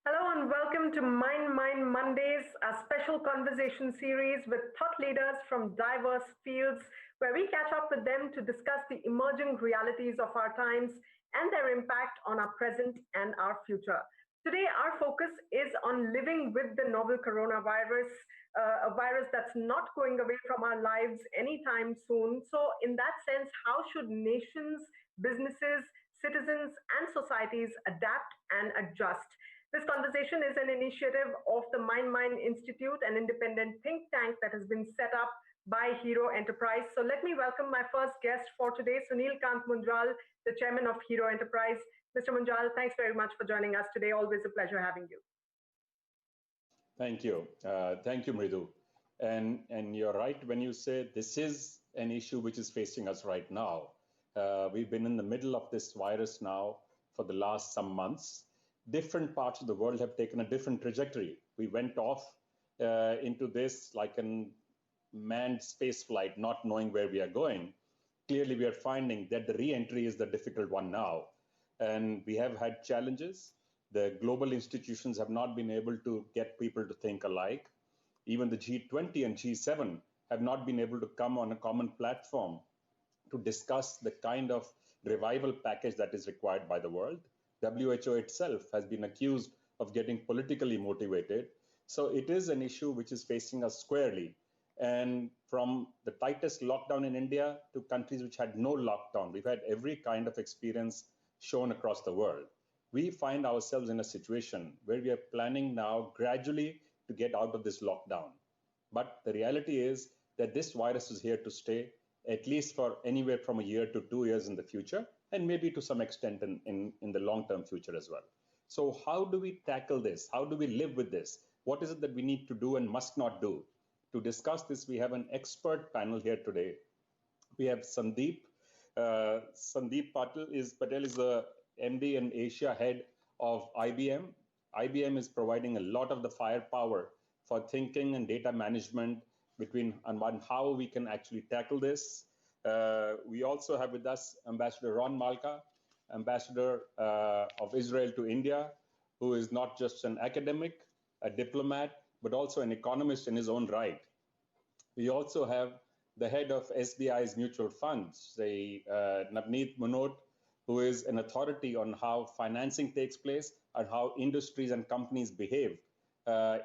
Hello and welcome to Mind Mondays, a special conversation series with thought leaders from diverse fields where we catch up with them to discuss the emerging realities of our times and their impact on our present and our future. Today, our focus is on living with the novel coronavirus, a virus that's not going away from our lives anytime soon. So, in that sense, how should nations, businesses, citizens, and societies adapt and adjust? This conversation is an initiative of the Mind Institute, an independent think tank that has been set up by Hero Enterprise. So let me welcome my first guest for today, Sunil Kant Munjal, the chairman of Hero Enterprise. Mr. Munjal, thanks very much for joining us today. Always a pleasure having you. Thank you. Thank you, Mridu. And you're right when you say this is an issue which is facing us right now. We've been in the middle of this virus now for the last some months. Different parts of the world have taken a different trajectory. We went off into this like a manned space flight, not knowing where we are going. Clearly, we are finding that the re-entry is the difficult one now. And we have had challenges. The global institutions have not been able to get people to think alike. Even the G20 and G7 have not been able to come on a common platform to discuss the kind of revival package that is required by the world. WHO itself has been accused of getting politically motivated. So it is an issue which is facing us squarely. And from the tightest lockdown in India to countries which had no lockdown, we've had every kind of experience shown across the world. We find ourselves in a situation where we are planning now gradually to get out of this lockdown. But the reality is that this virus is here to stay, at least for anywhere from a year to 2 years in the future, and maybe to some extent in the long-term future as well. So how do we tackle this? How do we live with this? What is it that we need to do and must not do? To discuss this, we have an expert panel here today. We have Sandip. Sandip Patel is the MD and Asia head of IBM. IBM is providing a lot of the firepower for thinking and data management on how we can actually tackle this. We also have with us Ambassador Ron Malka, Ambassador of Israel to India, who is not just an academic, a diplomat, but also an economist in his own right. We also have the head of SBI's mutual funds, Navneet Munot, who is an authority on how financing takes place and how industries and companies behave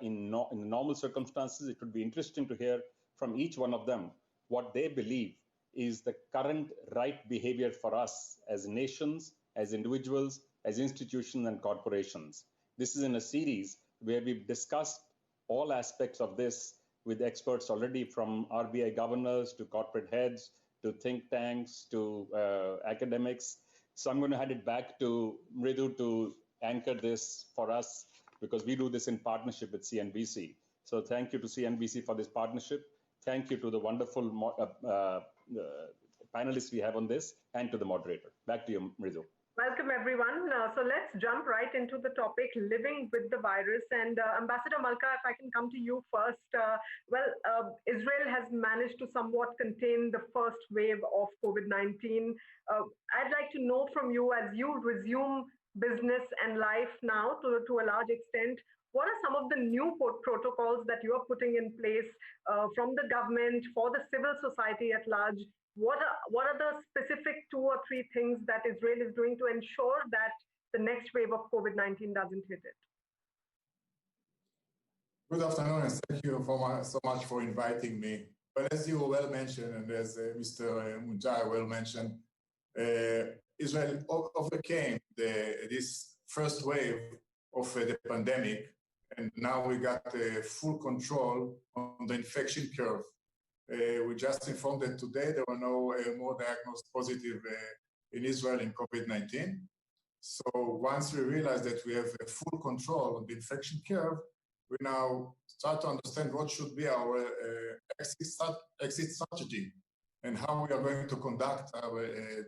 in normal circumstances. It would be interesting to hear from each one of them what they believe is the current right behavior for us as nations, as individuals, as institutions and corporations. This is in a series where we've discussed all aspects of this with experts already, from RBI governors to corporate heads, to think tanks, to academics. So I'm going to hand it back to Mridu to anchor this for us, because we do this in partnership with CNBC. So thank you to CNBC for this partnership. Thank you to the wonderful panelists we have on this, and to the moderator. Back to you, Mridu. Welcome, everyone. So let's jump right into the topic, living with the virus. And Ambassador Malka, if I can come to you first. Israel has managed to somewhat contain the first wave of COVID-19. I'd like to know from you, as you resume business and life now to a large extent, what are some of the new protocols that you are putting in place from the government, for the civil society at large? What are the specific 2 or 3 things that Israel is doing to ensure that the next wave of COVID-19 doesn't hit it? Good afternoon, and thank you so much for inviting me. Well, as you well mentioned, and as Mr. Munjal well mentioned, Israel overcame this first wave of the pandemic, and now we got full control on the infection curve. We just informed that today there were no more diagnosed positive in Israel in COVID-19. So once we realize that we have full control on the infection curve, we now start to understand what should be our exit strategy and how we are going to conduct our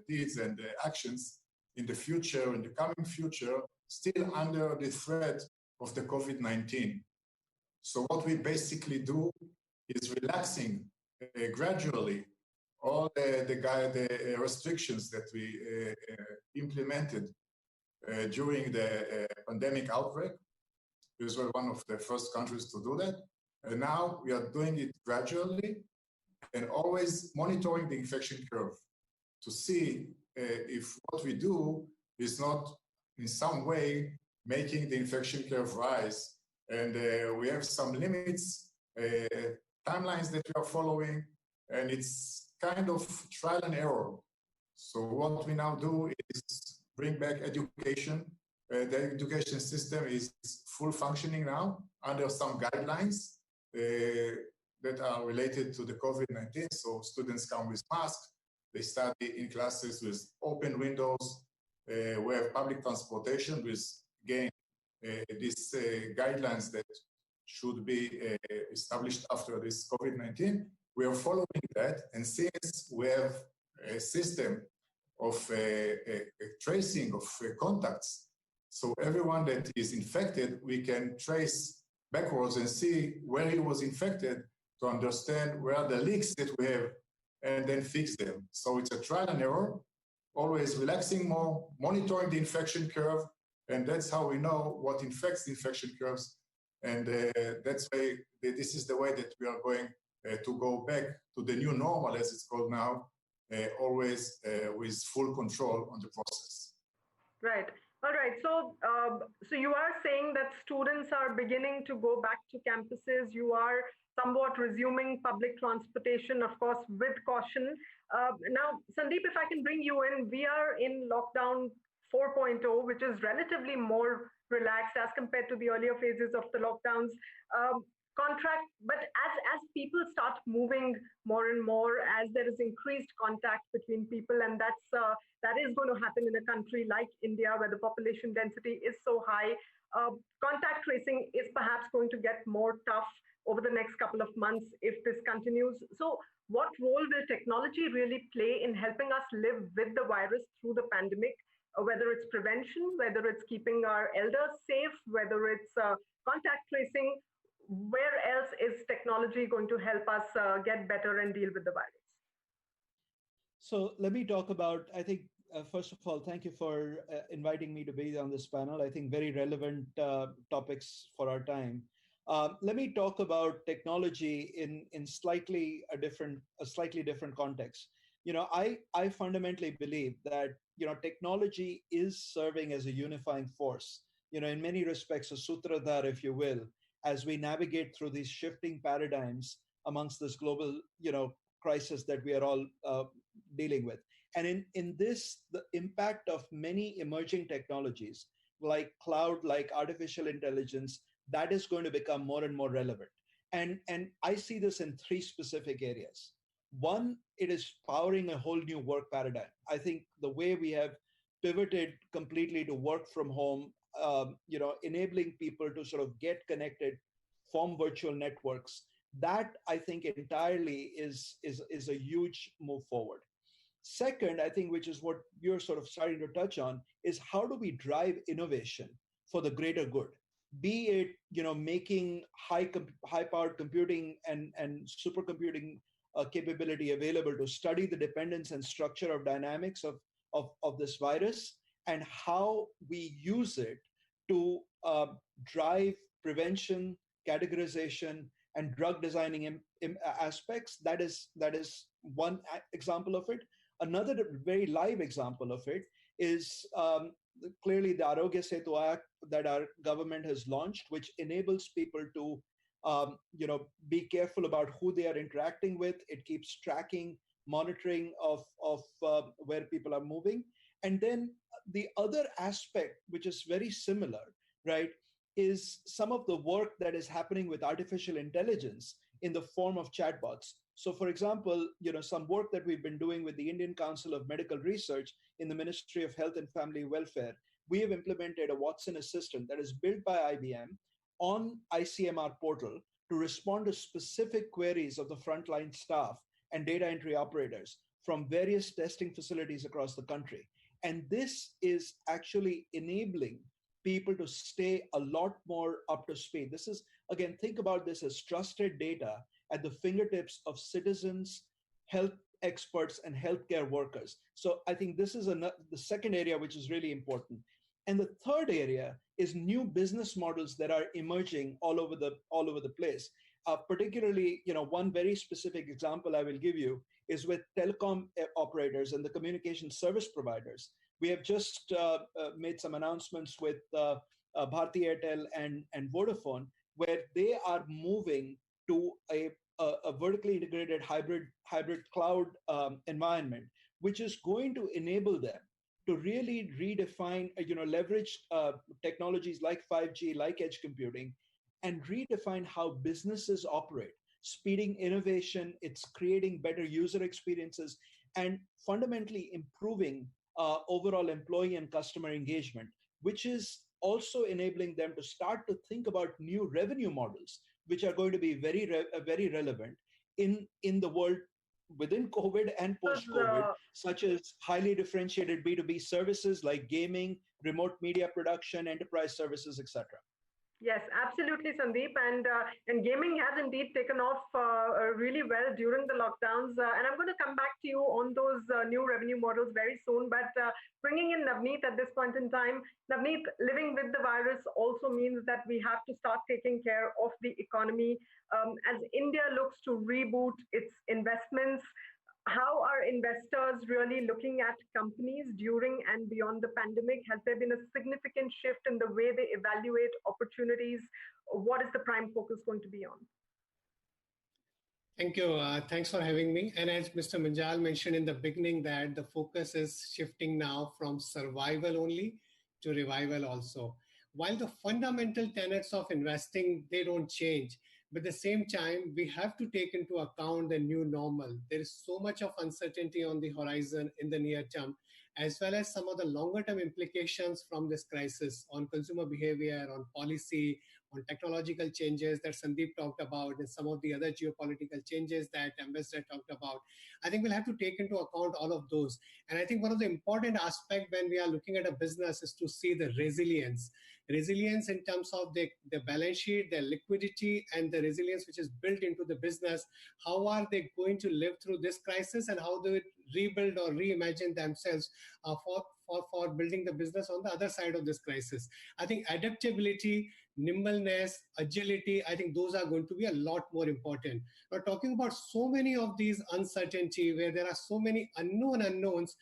deeds and actions in the future, in the coming future, still under the threat of the COVID-19. So what we basically do is relaxing gradually all the restrictions that we implemented during the pandemic outbreak. Israel, one of the first countries to do that. And now we are doing it gradually and always monitoring the infection curve to see if what we do is not in some way making the infection curve rise. And we have some limits, timelines that we are following, and it's kind of trial and error. So what we now do is bring back education. The education system is full functioning now under some guidelines that are related to the COVID-19. So students come with masks, they study in classes with open windows. We have public transportation with, again, these guidelines that should be established after this COVID-19. We are following that, and since we have a system of tracing of contacts, so everyone that is infected, we can trace backwards and see where he was infected to understand where are the leaks that we have and then fix them. So it's a trial and error, always relaxing more, monitoring the infection curve, and that's how we know what infects the infection curves. And that's why this is the way that we are going to go back to the new normal, as it's called now, always with full control on the process. Right. All right. So, so you are saying that students are beginning to go back to campuses. You are somewhat resuming public transportation, of course, with caution. Now, Sandip, if I can bring you in, we are in lockdown 4.0, which is relatively more relaxed as compared to the earlier phases of the lockdowns. But as people start moving more and more, as there is increased contact between people, and that is going to happen in a country like India, where the population density is so high, contact tracing is perhaps going to get more tough over the next couple of months if this continues. So what role will technology really play in helping us live with the virus through the pandemic, whether it's prevention, whether it's keeping our elders safe, whether it's contact tracing? Where else is technology going to help us get better and deal with the virus? So let me talk about, I think, first of all, thank you for inviting me to be on this panel. I think very relevant topics for our time. Let me talk about technology in slightly different context. You know, I fundamentally believe that, you know, technology is serving as a unifying force, you know, in many respects, a sutradhar, if you will, as we navigate through these shifting paradigms amongst this global, you know, crisis that we are all dealing with. And in this, the impact of many emerging technologies like cloud, like artificial intelligence, that is going to become more and more relevant. And I see this in three specific areas. One, it is powering a whole new work paradigm. I think the way we have pivoted completely to work from home, you know, enabling people to sort of get connected, form virtual networks, that I think entirely is a huge move forward. Second, I think, which is what you're sort of starting to touch on, is how do we drive innovation for the greater good? Be it, you know, making high-powered computing and supercomputing capability available to study the dependence and structure of dynamics of this virus, and how we use it to drive prevention, categorization, and drug designing aspects. That is one example of it. Another very live example of it is clearly the Arogya Setu Act that our government has launched, which enables people to you know, be careful about who they are interacting with. It keeps tracking, monitoring of where people are moving. And then the other aspect, which is very similar, right, is some of the work that is happening with artificial intelligence in the form of chatbots. So for example, you know, some work that we've been doing with the Indian Council of Medical Research in the Ministry of Health and Family Welfare, we have implemented a Watson assistant that is built by IBM on ICMR portal to respond to specific queries of the frontline staff and data entry operators from various testing facilities across the country. And this is actually enabling people to stay a lot more up to speed. This is, again, think about this as trusted data at the fingertips of citizens, health experts, and healthcare workers. So I think this is the second area which is really important. And the third area is new business models that are emerging all over the place. Particularly, one very specific example I will give you is with telecom operators and the communication service providers. We have just made some announcements with Bharti Airtel and Vodafone, where they are moving to a vertically integrated hybrid cloud environment, which is going to enable them to really redefine, leverage technologies like 5G, like edge computing, and redefine how businesses operate, speeding innovation. It's creating better user experiences and fundamentally improving overall employee and customer engagement, which is also enabling them to start to think about new revenue models, which are going to be very relevant in the world within COVID and post-COVID, such as highly differentiated B2B services like gaming, remote media production, enterprise services, etc. Yes, absolutely, Sandip. And gaming has indeed taken off really well during the lockdowns. And I'm going to come back to you on those new revenue models very soon. But bringing in Navneet at this point in time, Navneet, living with the virus also means that we have to start taking care of the economy. As India looks to reboot its investments, how are investors really looking at companies during and beyond the pandemic? Has there been a significant shift in the way they evaluate opportunities? What is the prime focus going to be on? Thank you. Thanks for having me. And as Mr. Munjal mentioned in the beginning, that the focus is shifting now from survival only to revival also. While the fundamental tenets of investing, they don't change. But at the same time, we have to take into account the new normal. There is so much of uncertainty on the horizon in the near term, as well as some of the longer term implications from this crisis on consumer behavior, on policy, on technological changes that Sandip talked about, and some of the other geopolitical changes that Ambassador talked about. I think we'll have to take into account all of those. And I think one of the important aspects when we are looking at a business is to see the resilience. Resilience in terms of the balance sheet, their liquidity, and the resilience which is built into the business. How are they going to live through this crisis, and how do they rebuild or reimagine themselves for building the business on the other side of this crisis? I think adaptability, nimbleness, agility, I think those are going to be a lot more important. We're talking about so many of these uncertainty where there are so many unknowns.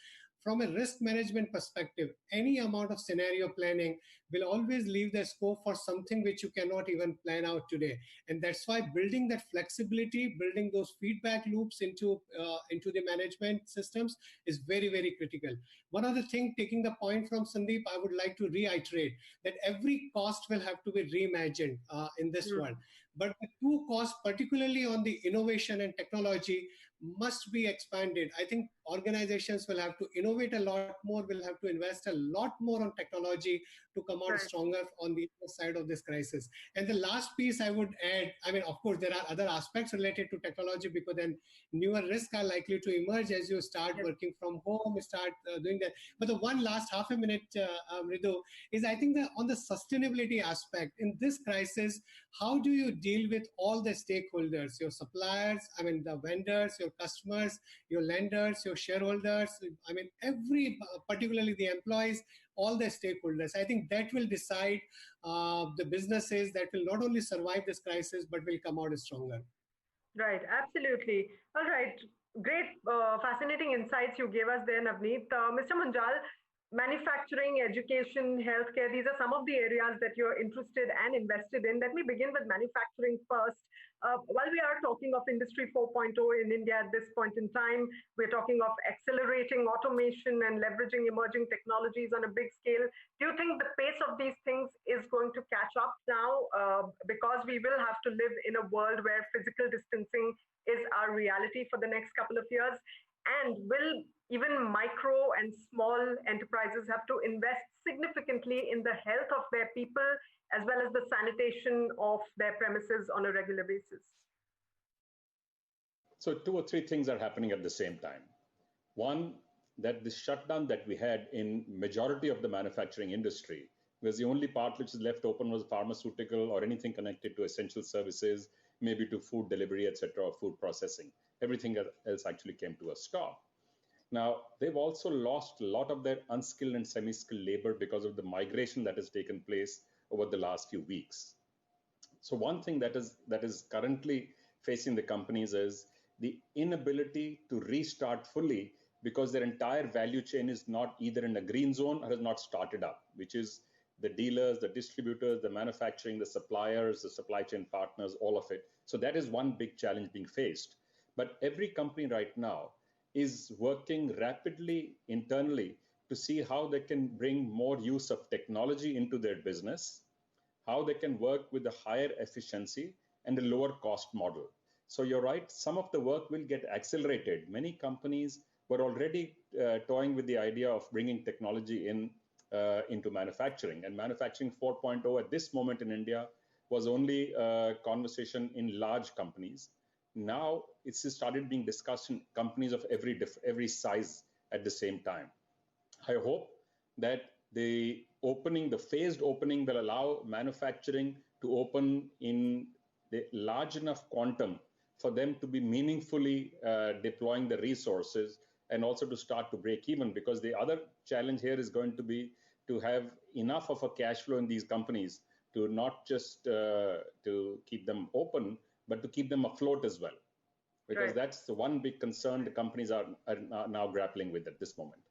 From a risk management perspective, any amount of scenario planning will always leave the scope for something which you cannot even plan out today. And that's why building that flexibility, building those feedback loops into the management systems is very, very critical. One other thing, taking the point from Sandip, I would like to reiterate that every cost will have to be reimagined in this world. But the two costs, particularly on the innovation and technology, must be expanded. I think organizations will have to innovate a lot more, will have to invest a lot more on technology to come out stronger on the other side of this crisis. And the last piece I would add, I mean, of course, there are other aspects related to technology, because then newer risks are likely to emerge as you start working from home, start doing that. But the one last half a minute, Mridu, is I think that on the sustainability aspect in this crisis, how do you deal with all the stakeholders, your suppliers, I mean, the vendors, your customers, your lenders, your shareholders, I mean, particularly the employees, all the stakeholders. I think that will decide the businesses that will not only survive this crisis, but will come out stronger. Right, absolutely. All right, great, fascinating insights you gave us there, Navneet. Mr. Munjal, manufacturing, education, healthcare, these are some of the areas that you're interested and invested in. Let me begin with manufacturing first. While we are talking of Industry 4.0 in India at this point in time, we're talking of accelerating automation and leveraging emerging technologies on a big scale. Do you think the pace of these things is going to catch up now? Because we will have to live in a world where physical distancing is our reality for the next couple of years? And will even micro and small enterprises have to invest significantly in the health of their people as well as the sanitation of their premises on a regular basis? So 2 or 3 things are happening at the same time. One, that the shutdown that we had in majority of the manufacturing industry, because the only part which is left open was pharmaceutical or anything connected to essential services, maybe to food delivery, etc., or food processing. Everything else actually came to a stop. Now, they've also lost a lot of their unskilled and semi-skilled labor because of the migration that has taken place over the last few weeks. So one thing that is currently facing the companies is the inability to restart fully because their entire value chain is not either in a green zone or has not started up, which is the dealers, the distributors, the manufacturing, the suppliers, the supply chain partners, all of it. So that is one big challenge being faced. But every company right now is working rapidly internally to see how they can bring more use of technology into their business, how they can work with a higher efficiency and a lower cost model. So you're right, some of the work will get accelerated. Many companies were already toying with the idea of bringing technology into manufacturing. And manufacturing 4.0 at this moment in India was only a conversation in large companies. Now it's started being discussed in companies of every size at the same time. I hope that the phased opening will allow manufacturing to open in the large enough quantum for them to be meaningfully deploying the resources and also to start to break even, because the other challenge here is going to be to have enough of a cash flow in these companies to not just to keep them open, but to keep them afloat as well. Because that's the one big concern the companies are now grappling with at this moment.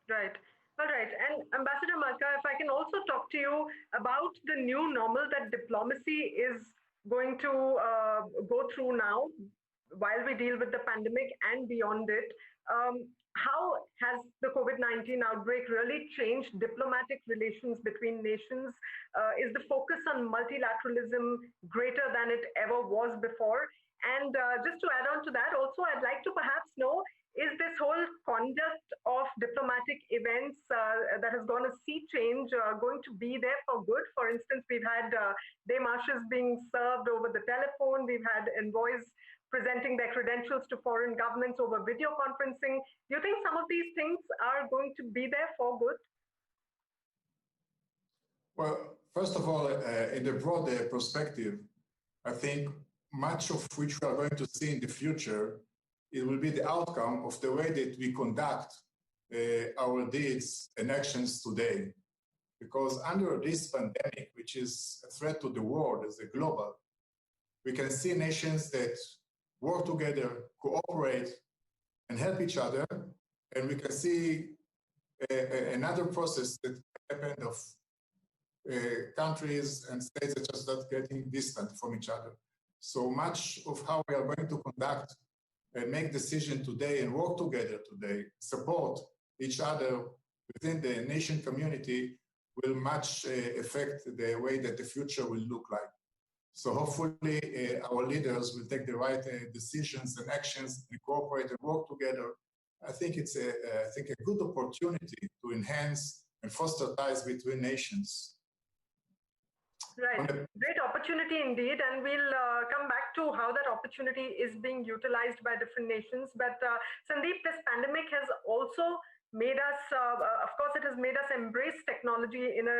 Right. All right. And Ambassador Malka, if I can also talk to you about the new normal that diplomacy is going to go through now while we deal with the pandemic and beyond it. How has the COVID-19 outbreak really changed diplomatic relations between nations? Is the focus on multilateralism greater than it ever was before? And just to add on to that, also, I'd like to perhaps know, is this whole conduct of diplomatic events that has gone a sea change going to be there for good? For instance, we've had démarches being served over the telephone. We've had envoys presenting their credentials to foreign governments over video conferencing. Do you think some of these things are going to be there for good? Well, first of all, in the broader perspective, I think much of which we are going to see in the future, it will be the outcome of the way that we conduct our deeds and actions today. Because under this pandemic, which is a threat to the world as a global, we can see nations that work together, cooperate, and help each other. And we can see another process that happened of countries and states that just start getting distant from each other. So much of how we are going to conduct and make decisions today and work together today, support each other within the nation community will much affect the way that the future will look like. So hopefully our leaders will take the right decisions and actions and cooperate and work together. I think it's a good opportunity to enhance and foster ties between nations. Right, great opportunity indeed, and we'll come back to how that opportunity is being utilized by different nations. But Sandip, this pandemic has also made us, of course, it has made us embrace technology in a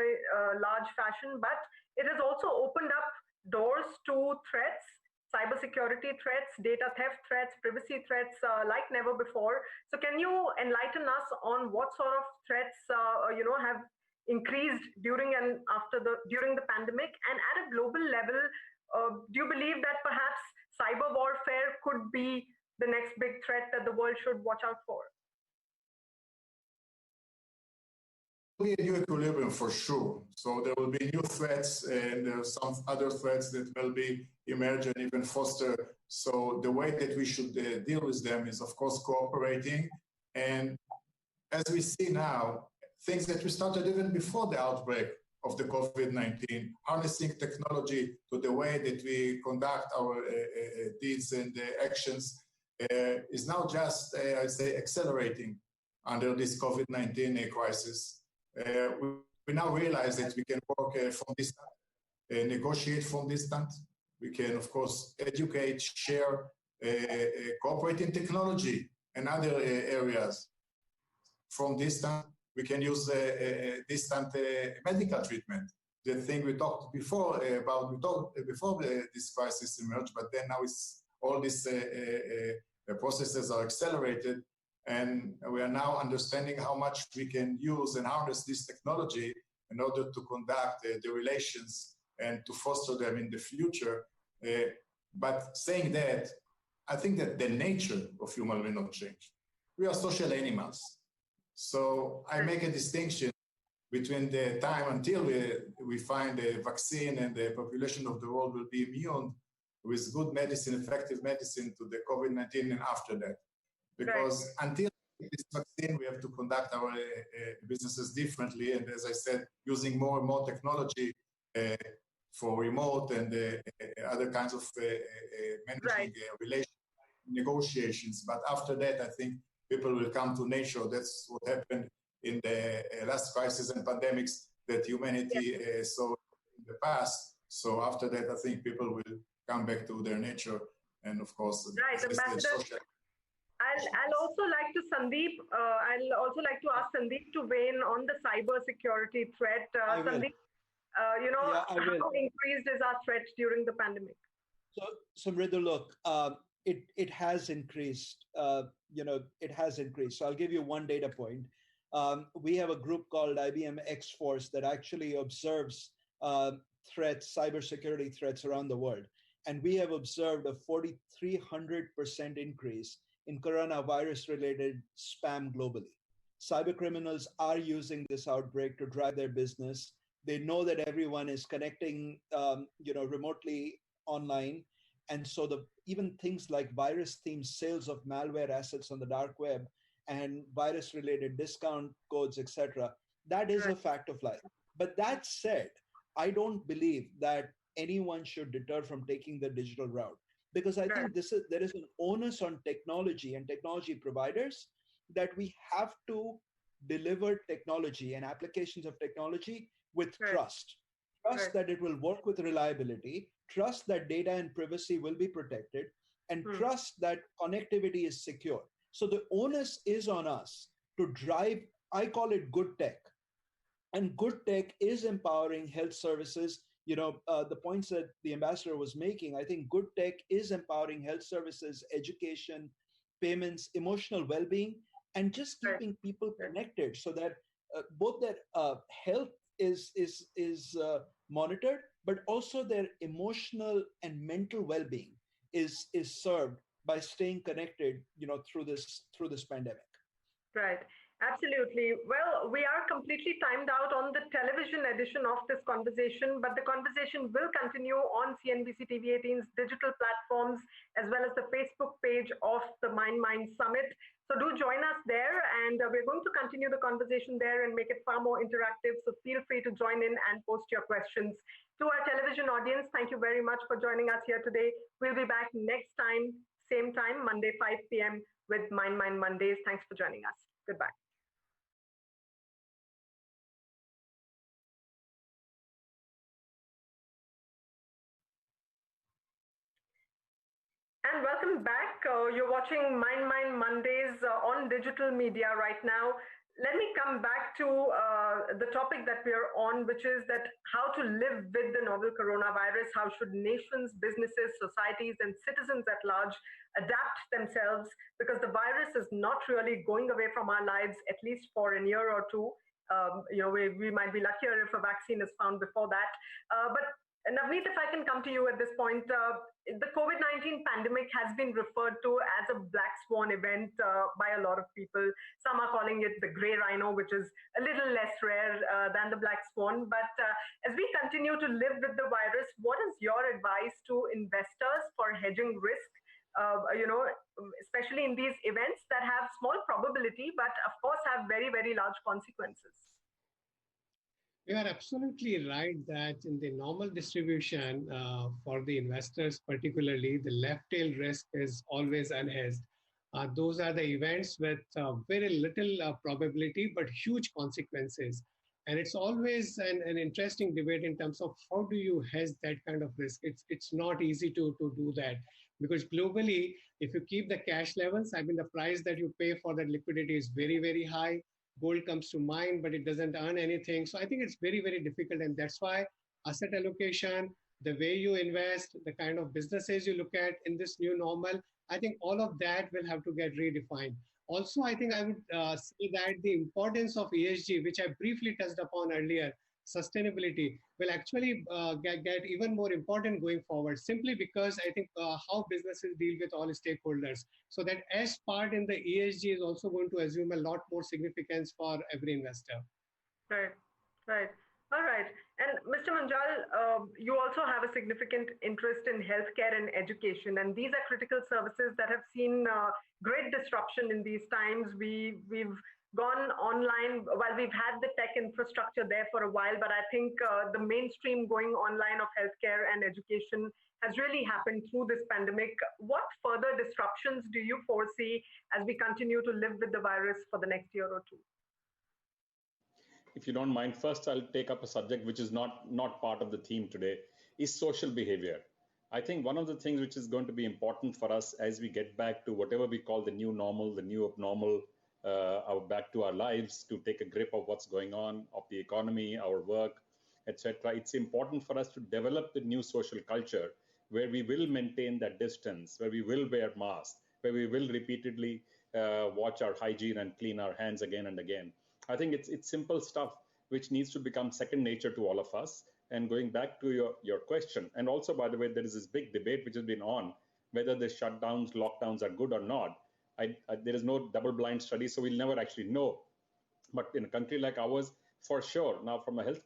large fashion, but it has also opened up doors to threats, cybersecurity threats, data theft threats, privacy threats like never before. So can you enlighten us on what sort of threats have increased during the pandemic, and at a global level, do you believe that perhaps cyber warfare could be the next big threat that the world should watch out for? There will be a new equilibrium for sure. So there will be new threats and there are some other threats that will be emerge and even foster. So the way that we should deal with them is, of course, cooperating. And as we see now, things that we started even before the outbreak of the COVID-19, harnessing technology to the way that we conduct our deeds and actions is now just, I'd say, accelerating under this COVID-19 crisis. We now realize that we can work from distance, negotiate from distance. We can, of course, educate, share, cooperate in technology and other areas from distance. We can use distant medical treatment. The thing we talked before before this crisis emerged, but then now it's all these processes are accelerated. And we are now understanding how much we can use and harness this technology in order to conduct the relations and to foster them in the future. But saying that, I think that the nature of human will not change. We are social animals. So I make a distinction between the time until we find a vaccine and the population of the world will be immune with good medicine, effective medicine to the COVID-19 and after that. Because until this vaccine, we have to conduct our businesses differently. And as I said, using more and more technology for remote and other kinds of managing relations, negotiations. But after that, I think people will come to nature. That's what happened in the last crisis and pandemics that humanity saw in the past. So after that, I think people will come back to their nature. And of course, I'll also like to ask Sandip to weigh in on the cyber security threat. Sandip, how increased is our threat during the pandemic? So Mridu, look, it has increased. It has increased. So I'll give you one data point. We have a group called IBM X-Force that actually observes threats, cybersecurity threats around the world. And we have observed a 4,300% increase in coronavirus-related spam globally. Cyber criminals are using this outbreak to drive their business. They know that everyone is connecting, remotely online. And so even things like virus-themed sales of malware assets on the dark web and virus-related discount codes, etc., that is a fact of life. But that said, I don't believe that anyone should deter from taking the digital route, because I think there is an onus on technology and technology providers that we have to deliver technology and applications of technology with trust. Trust that it will work with reliability, trust that data and privacy will be protected, and trust that connectivity is secure. So the onus is on us to drive, I call it good tech. And good tech is empowering health services. The points that the ambassador was making, I think good tech is empowering health services, education, payments, emotional well-being, and just keeping people connected so that both their health is monitored, but also their emotional and mental well-being is served by staying connected, through this pandemic. Right. Absolutely. Well, we are completely timed out on the television edition of this conversation, but the conversation will continue on CNBC TV 18's digital platforms, as well as the Facebook page of the Mind Summit. So do join us there, and we're going to continue the conversation there and make it far more interactive. So feel free to join in and post your questions. To our television audience, thank you very much for joining us here today. We'll be back next time, same time, Monday, 5 p.m. with Mind Mondays. Thanks for joining us. Goodbye. And welcome back. You're watching Mind Mondays on digital media right now. Let me come back to the topic that we are on, which is that how to live with the novel coronavirus. How should nations, businesses, societies, and citizens at large adapt themselves? Because the virus is not really going away from our lives, at least for a year or two. We might be luckier if a vaccine is found before that. But Navneet, if I can come to you at this point, the COVID-19 pandemic has been referred to as a black swan event by a lot of people. Some are calling it the gray rhino, which is a little less rare than the black swan. But as we continue to live with the virus, what is your advice to investors for hedging risk? Especially in these events that have small probability, but of course have very, very large consequences. You are absolutely right that in the normal distribution for the investors, particularly the left tail risk is always unhedged. Those are the events with very little probability, but huge consequences. And it's always an interesting debate in terms of how do you hedge that kind of risk. It's not easy to do that, because globally, if you keep the cash levels, the price that you pay for that liquidity is very, very high. Gold comes to mind, but it doesn't earn anything. So I think it's very, very difficult. And that's why asset allocation, the way you invest, the kind of businesses you look at in this new normal, I think all of that will have to get redefined. Also, I think I would say that the importance of ESG, which I briefly touched upon earlier, sustainability, will actually get even more important going forward, simply because I think how businesses deal with all stakeholders. So that S part in the ESG is also going to assume a lot more significance for every investor. Right, right. All right. And Mr. Munjal, you also have a significant interest in healthcare and education, and these are critical services that have seen great disruption in these times. We've gone online. While we've had the tech infrastructure there for a while, but I think the mainstream going online of healthcare and education has really happened through this pandemic. What further disruptions do you foresee as we continue to live with the virus for the next year or two? If you don't mind, first I'll take up a subject which is not part of the theme today, is social behavior. I think one of the things which is going to be important for us as we get back to whatever we call the new normal, the new abnormal, back to our lives, to take a grip of what's going on, of the economy, our work, etc. It's important for us to develop the new social culture where we will maintain that distance, where we will wear masks, where we will repeatedly watch our hygiene and clean our hands again and again. I think it's simple stuff which needs to become second nature to all of us. And going back to your question, and also, by the way, there is this big debate which has been on whether the shutdowns, lockdowns are good or not. There is no double-blind study, so we'll never actually know. But in a country like ours, for sure, now from a health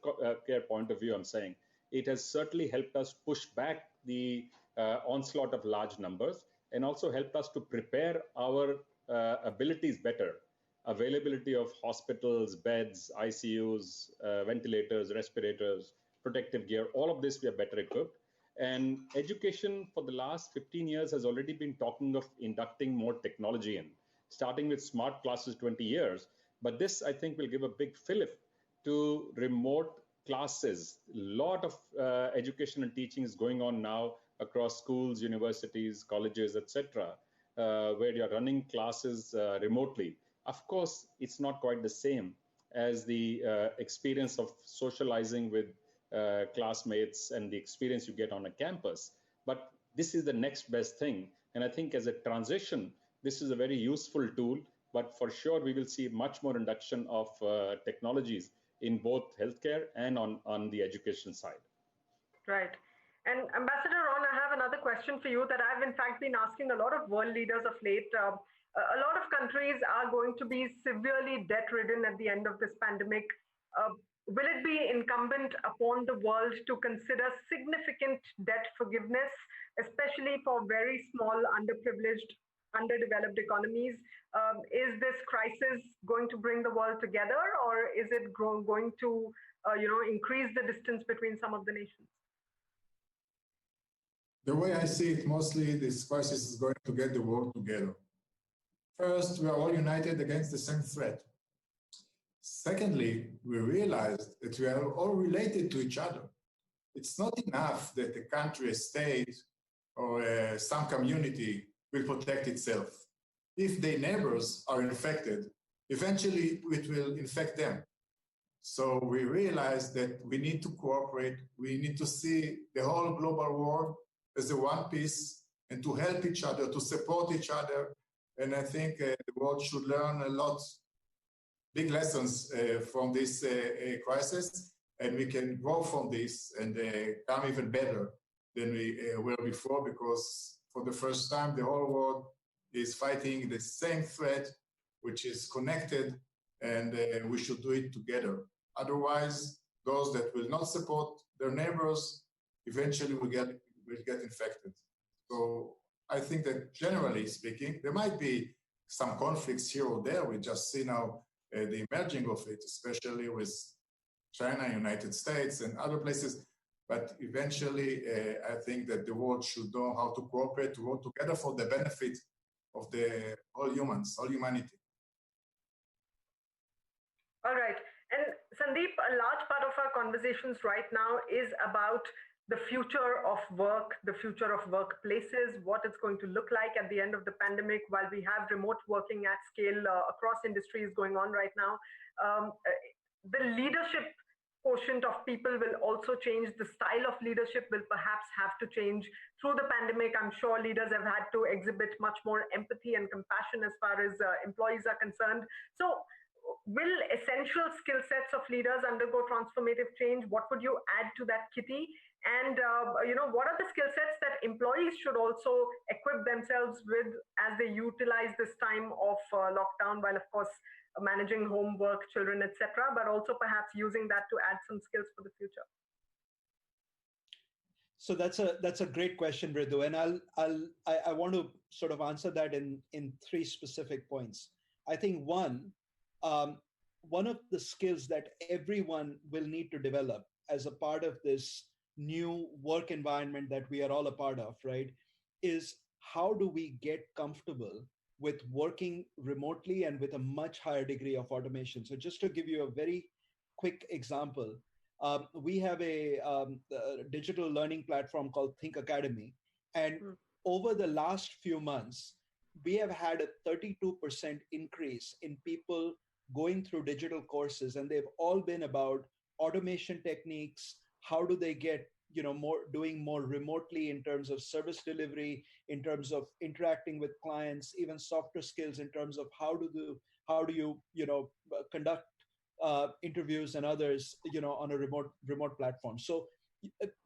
care point of view, I'm saying, it has certainly helped us push back the onslaught of large numbers, and also helped us to prepare our abilities better. Availability of hospitals, beds, ICUs, ventilators, respirators, protective gear, all of this we are better equipped. And education for the last 15 years has already been talking of inducting more technology in, starting with smart classes 20 years. But this, I think, will give a big fillip to remote classes. A lot of education and teaching is going on now across schools, universities, colleges, etc., where you're running classes remotely. Of course, it's not quite the same as the experience of socializing with classmates and the experience you get on a campus. But this is the next best thing. And I think as a transition, this is a very useful tool. But for sure, we will see much more induction of technologies in both healthcare and on the education side. Right. And Ambassador Ron, I have another question for you that I've in fact been asking a lot of world leaders of late. A lot of countries are going to be severely debt-ridden at the end of this pandemic. Will it be incumbent upon the world to consider significant debt forgiveness, especially for very small, underprivileged, underdeveloped economies? Is this crisis going to bring the world together, or is it going to increase the distance between some of the nations? The way I see it, mostly this crisis is going to get the world together. First, we are all united against the same threat. Secondly, we realized that we are all related to each other. It's not enough that a country, a state, or some community will protect itself. If their neighbors are infected, eventually it will infect them. So we realized that we need to cooperate. We need to see the whole global world as a one piece, and to help each other, to support each other. And I think the world should learn a lot, big lessons from this crisis, and we can grow from this and come even better than we were before, because for the first time, the whole world is fighting the same threat, which is connected, and we should do it together. Otherwise, those that will not support their neighbors eventually will get infected. So I think that generally speaking, there might be some conflicts here or there. We just see now the emerging of it, especially with China, United States, and other places. But eventually, I think that the world should know how to cooperate, to work together for the benefit of the all humans, all humanity. All right. And Sandip, a large part of our conversations right now is about the future of work, the future of workplaces, what it's going to look like at the end of the pandemic, while we have remote working at scale across industries going on right now. The leadership quotient of people will also change. The style of leadership will perhaps have to change. Through the pandemic, I'm sure leaders have had to exhibit much more empathy and compassion as far as employees are concerned. So will essential skill sets of leaders undergo transformative change? What would you add to that, Kitty? And what are the skill sets that employees should also equip themselves with as they utilize this time of lockdown, while of course managing homework, children, etc., but also perhaps using that to add some skills for the future? So that's a great question, Mridu, and I want to sort of answer that in three specific points. I think one of the skills that everyone will need to develop as a part of this new work environment that we are all a part of, right, is how do we get comfortable with working remotely and with a much higher degree of automation. So just to give you a very quick example, we have a digital learning platform called Think Academy. And over the last few months, we have had a 32% increase in people going through digital courses. And they've all been about automation techniques. How do they get doing more remotely in terms of service delivery, in terms of interacting with clients, even softer skills in terms of how do you conduct interviews and others on a remote platform. So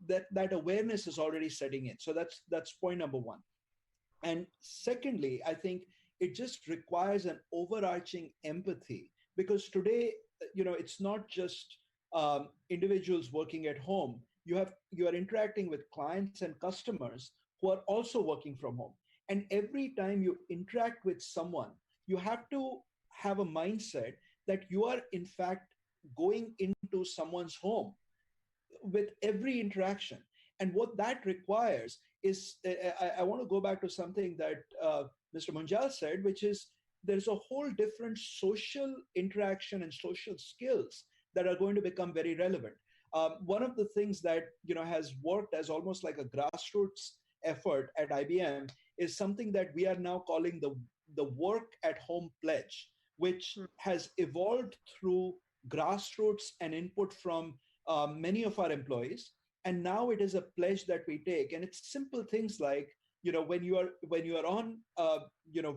that awareness is already setting in. So that's point number one. And secondly, I think it just requires an overarching empathy, because today it's not just individuals working at home. You are interacting with clients and customers who are also working from home. And every time you interact with someone, you have to have a mindset that you are in fact going into someone's home with every interaction. And what that requires is, I want to go back to something that Mr. Munjal said, which is there's a whole different social interaction and social skills that are going to become very relevant. One of the things that has worked as almost like a grassroots effort at IBM is something that we are now calling the work at home pledge, which has evolved through grassroots and input from many of our employees. And now it is a pledge that we take, and it's simple things like when you are on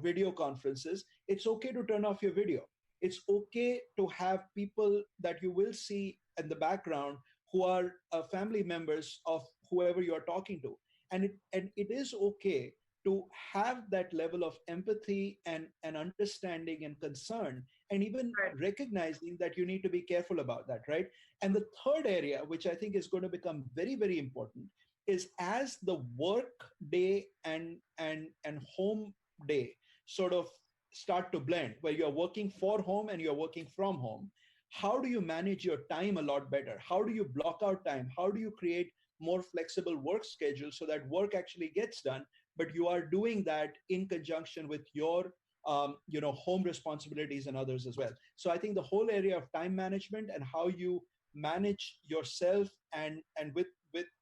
video conferences, it's okay to turn off your video. It's okay to have people that you will see in the background who are family members of whoever you are talking to. And it is okay to have that level of empathy and understanding and concern, and even recognizing that you need to be careful about that, right? And the third area, which I think is going to become very, very important, is as the work day and home day sort of start to blend, where you're working for home and you're working from home, how do you manage your time a lot better? How do you block out time? How do you create more flexible work schedules so that work actually gets done, but you are doing that in conjunction with your home responsibilities and others as well? So I think the whole area of time management and how you manage yourself and with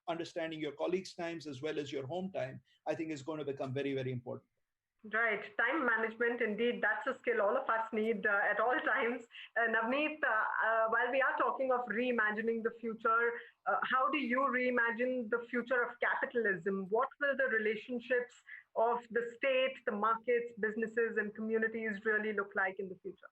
understanding your colleagues' times as well as your home time, I think is going to become very, very important. Right. Time management, indeed, that's a skill all of us need at all times. Navneet, while we are talking of reimagining the future, how do you reimagine the future of capitalism? What will the relationships of the state, the markets, businesses, and communities really look like in the future?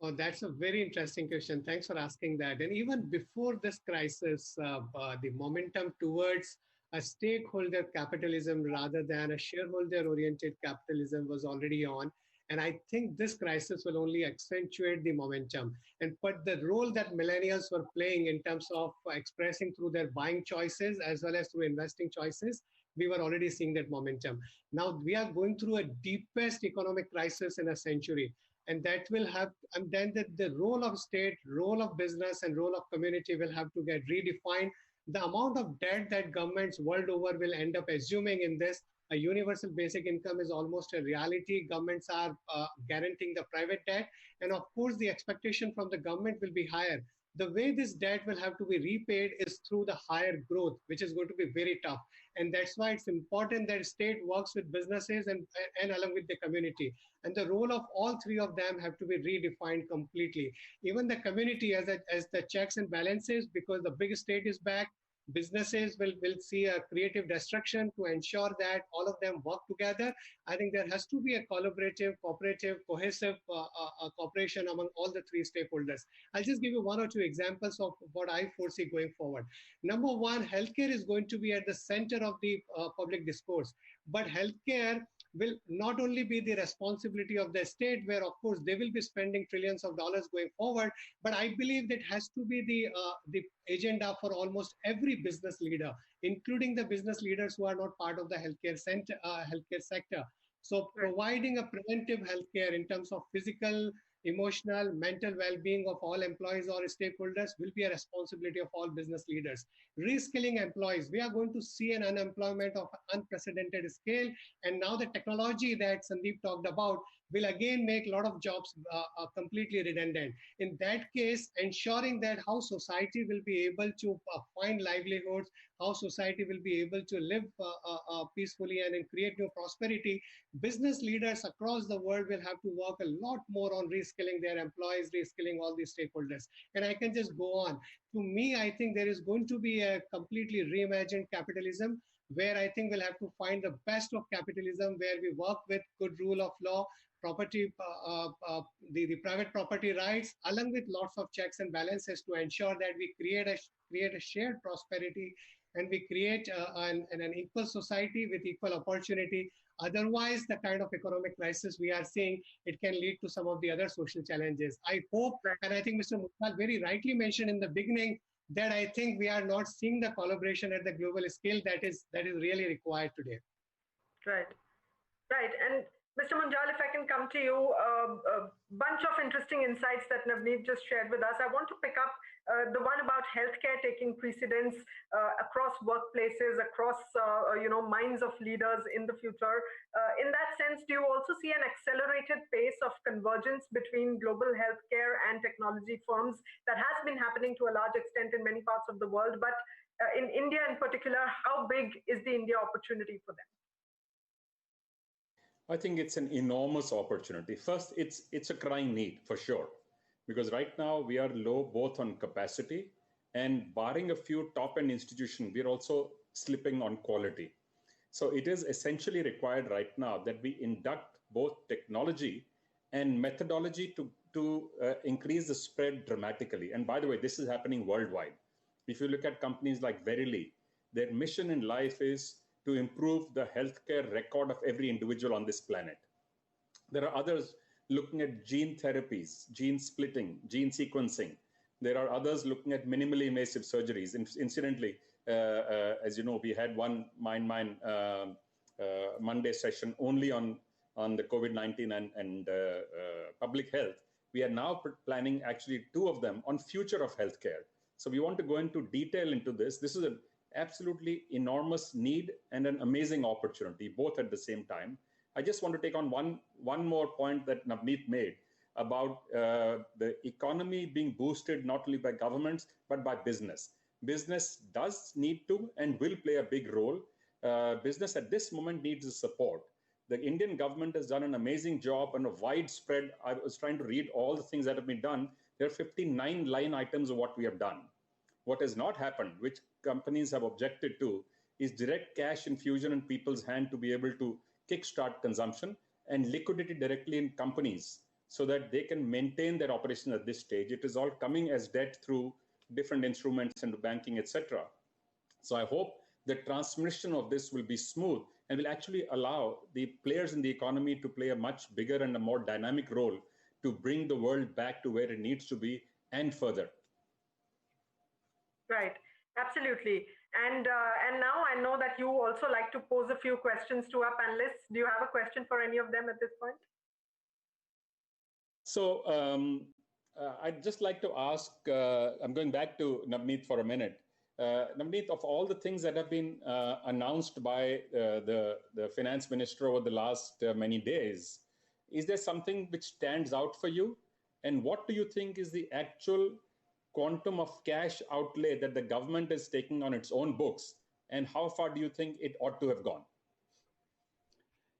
Oh, that's a very interesting question. Thanks for asking that. And even before this crisis, the momentum towards a stakeholder capitalism rather than a shareholder-oriented capitalism was already on. And I think this crisis will only accentuate the momentum. But the role that millennials were playing in terms of expressing through their buying choices as well as through investing choices, we were already seeing that momentum. Now we are going through a deepest economic crisis in a century. And that will have, and then the role of state, role of business, and role of community will have to get redefined. The amount of debt that governments world over will end up assuming in this, a universal basic income is almost a reality. Governments are guaranteeing the private debt. And of course, the expectation from the government will be higher. the way this debt will have to be repaid is through the higher growth, which is going to be very tough. And that's why it's important that state works with businesses and along with the community. And the role of all three of them have to be redefined completely. Even the community as the checks and balances, because the big state is back, businesses will see a creative destruction to ensure that all of them work together. I think there has to be a collaborative, cooperative, cohesive cooperation among all the three stakeholders. I'll just give you one or two examples of what I foresee going forward. Number one, healthcare is going to be at the center of the public discourse, but healthcare will not only be the responsibility of the state, where of course they will be spending trillions of dollars going forward, but I believe that has to be the agenda for almost every business leader, including the business leaders who are not part of the healthcare sector. So providing a preventive healthcare in terms of physical, emotional, mental well-being of all employees or stakeholders will be a responsibility of all business leaders. Reskilling employees, we are going to see an unemployment of unprecedented scale, and now the technology that Sandip talked about will again make a lot of jobs completely redundant. In that case, ensuring that how society will be able to find livelihoods, how society will be able to live peacefully and create new prosperity, business leaders across the world will have to work a lot more on reskilling their employees, reskilling all these stakeholders. And I can just go on. To me, I think there is going to be a completely reimagined capitalism, where I think we'll have to find the best of capitalism, where we work with good rule of law, property, the private property rights, along with lots of checks and balances to ensure that we create a shared prosperity, and we create an equal society with equal opportunity. Otherwise, the kind of economic crisis we are seeing, it can lead to some of the other social challenges. I hope, and I think Mr. Munjal very rightly mentioned in the beginning, that I think we are not seeing the collaboration at the global scale that is really required today. Right. And Mr. Munjal, if I can come to you, a bunch of interesting insights that Navneet just shared with us. I want to pick up the one about healthcare taking precedence across workplaces, across minds of leaders in the future. In that sense, do you also see an accelerated pace of convergence between global healthcare and technology firms that has been happening to a large extent in many parts of the world? But in India in particular, how big is the India opportunity for them? I think it's an enormous opportunity. First, it's a crying need for sure, because right now we are low both on capacity, and barring a few top-end institutions, we're also slipping on quality. So it is essentially required right now that we induct both technology and methodology to increase the spread dramatically. And by the way, this is happening worldwide. If you look at companies like Verily, their mission in life is to improve the healthcare record of every individual on this planet. There are others looking at gene therapies, gene splitting, gene sequencing. There are others looking at minimally invasive surgeries. Incidentally, as you know, we had one Mind Monday session only on the COVID-19 and public health. We are now planning actually 2 of them on future of healthcare. So we want to go into detail into this. This is an absolutely enormous need and an amazing opportunity, both at the same time. I just want to take on one more point that Navneet made about the economy being boosted not only by governments, but by business. Business does need to and will play a big role. Business at this moment needs the support. The Indian government has done an amazing job on a widespread. I was trying to read all the things that have been done. There are 59 line items of what we have done. What has not happened, which companies have objected to, is direct cash infusion in people's hand to be able to kickstart consumption and liquidity directly in companies so that they can maintain their operation at this stage. It is all coming as debt through different instruments into banking, etc. So I hope the transmission of this will be smooth and will actually allow the players in the economy to play a much bigger and a more dynamic role to bring the world back to where it needs to be and further. Right, absolutely. And now I know that you also like to pose a few questions to our panelists. Do you have a question for any of them at this point? So I'd just like to ask, I'm going back to Navneet for a minute. Navneet, of all the things that have been announced by the finance minister over the last many days, is there something which stands out for you? And what do you think is the actual quantum of cash outlay that the government is taking on its own books, and how far do you think it ought to have gone?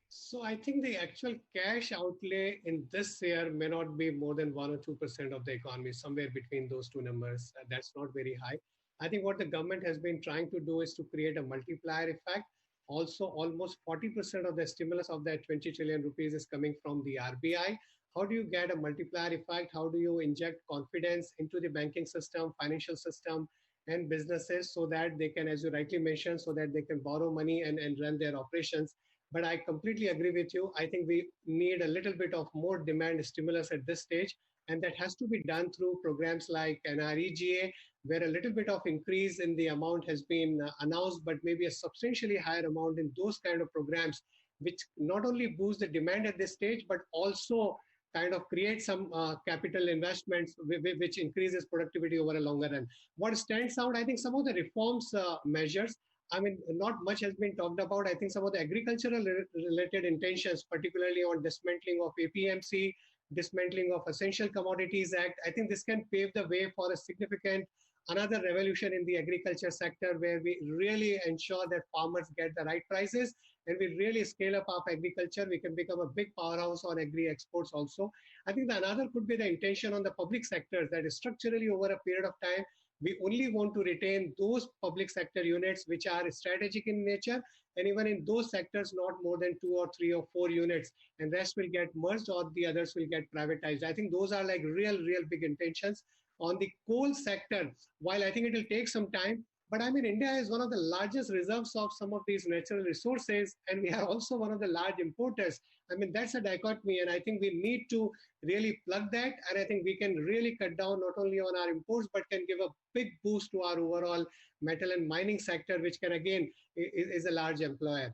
So I think the actual cash outlay in this year may not be more than 1 or 2% of the economy, somewhere between those two numbers. That's not very high. I think what the government has been trying to do is to create a multiplier effect. Also, almost 40% of the stimulus of that 20 trillion rupees is coming from the RBI. How do you get a multiplier effect? How do you inject confidence into the banking system, financial system, and businesses so that they can, as you rightly mentioned, so that they can borrow money and run their operations? But I completely agree with you. I think we need a little bit of more demand stimulus at this stage. And that has to be done through programs like NREGA, where a little bit of increase in the amount has been announced, but maybe a substantially higher amount in those kind of programs, which not only boost the demand at this stage, but also kind of create some capital investments, which increases productivity over a longer run. What stands out, I think some of the reforms measures, I mean, not much has been talked about. I think some of the agricultural related intentions, particularly on dismantling of APMC, dismantling of Essential Commodities Act, I think this can pave the way for a significant another revolution in the agriculture sector, where we really ensure that farmers get the right prices and we really scale up our agriculture. We can become a big powerhouse on agri exports also. I think the another could be the intention on the public sector, that is structurally over a period of time, we only want to retain those public sector units which are strategic in nature, and even in those sectors, not more than 2 or 3 or 4 units, and rest will get merged or the others will get privatized. I think those are like real big intentions. On the coal sector, while I think it will take some time, but I mean, India is one of the largest reserves of some of these natural resources, and we are also one of the large importers. I mean, that's a dichotomy, and I think we need to really plug that, and I think we can really cut down not only on our imports, but can give a big boost to our overall metal and mining sector, which can again is a large employer.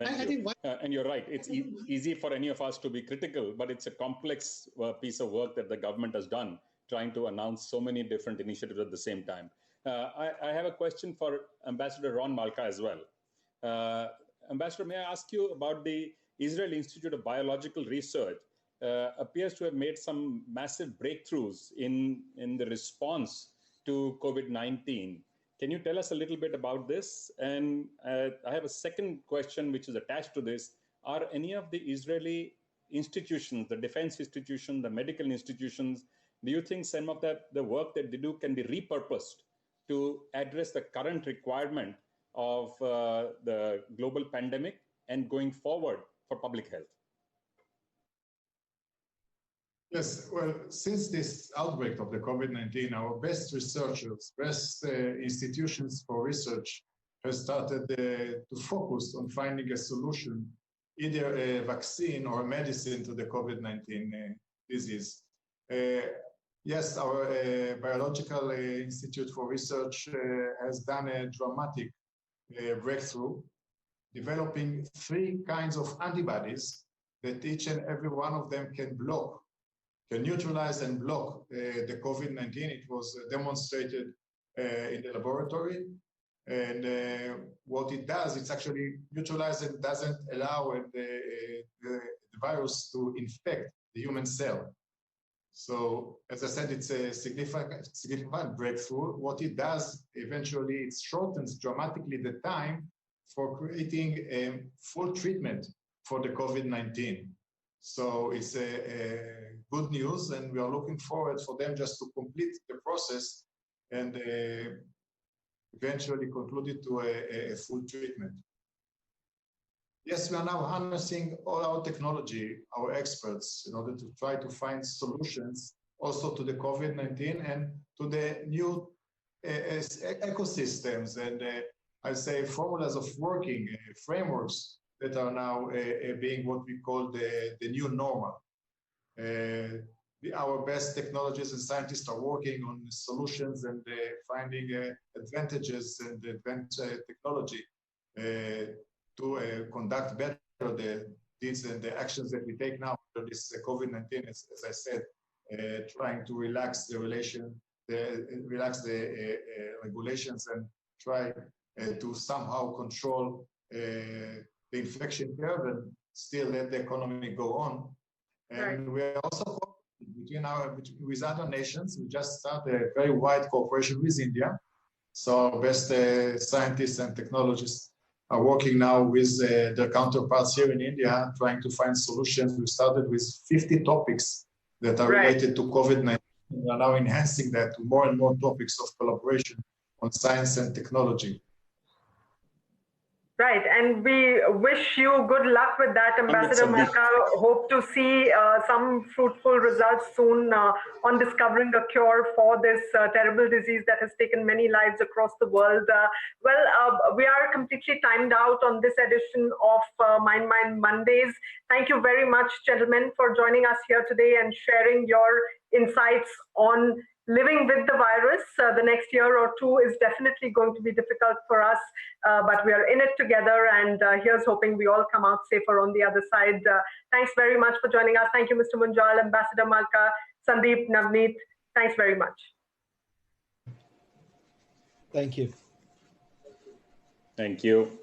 I think and you're right, it's easy for any of us to be critical, but it's a complex piece of work that the government has done, trying to announce so many different initiatives at the same time. I have a question for Ambassador Ron Malka as well. Ambassador, may I ask you about the Israel Institute of Biological Research? Appears to have made some massive breakthroughs in the response to COVID-19. Can you tell us a little bit about this? And I have a second question which is attached to this. Are any of the Israeli institutions, the defense institutions, the medical institutions, do you think some of the work that they do can be repurposed to address the current requirement of the global pandemic and going forward for public health? Yes, well, since this outbreak of the COVID-19, our best researchers, best institutions for research have started to focus on finding a solution, either a vaccine or a medicine to the COVID-19 disease. Yes, our Biological Institute for Research has done a dramatic breakthrough, developing 3 kinds of antibodies that each and every one of them can neutralize and block the COVID-19. It was demonstrated in the laboratory. And what it does, it's actually neutralizes and doesn't allow the virus to infect the human cell. So, as I said, it's a significant breakthrough. What it does, eventually, it shortens dramatically the time for creating a full treatment for the COVID-19. So it's a good news, and we are looking forward for them just to complete the process and eventually conclude it to a full treatment. Yes, we are now harnessing all our technology, our experts, in order to try to find solutions also to the COVID-19 and to the new ecosystems and I say formulas of working, frameworks that are now being what we call the new normal. Our best technologists and scientists are working on solutions and finding advantages and advanced technology to conduct better the deeds and the actions that we take now for this COVID-19, as I said, trying to relax the regulations and try to somehow control the infection curve and still let the economy go on. And we are also with other nations. We just started a very wide cooperation with India. So our best scientists and technologists are working now with their counterparts here in India, trying to find solutions. We started with 50 topics that are related to COVID-19. We are now enhancing that to more and more topics of collaboration on science and technology. Right, and we wish you good luck with that, Ambassador Malka. Hope to see some fruitful results soon on discovering a cure for this terrible disease that has taken many lives across the world. We are completely timed out on this edition of Mind Mondays. Thank you very much, gentlemen, for joining us here today and sharing your insights on living with the virus. The next year or two is definitely going to be difficult for us, but we are in it together, and here's hoping we all come out safer on the other side. Thanks very much for joining us. Thank you, Mr. Munjal, Ambassador Malka, Sandip, Navneet. Thanks very much. Thank you. Thank you.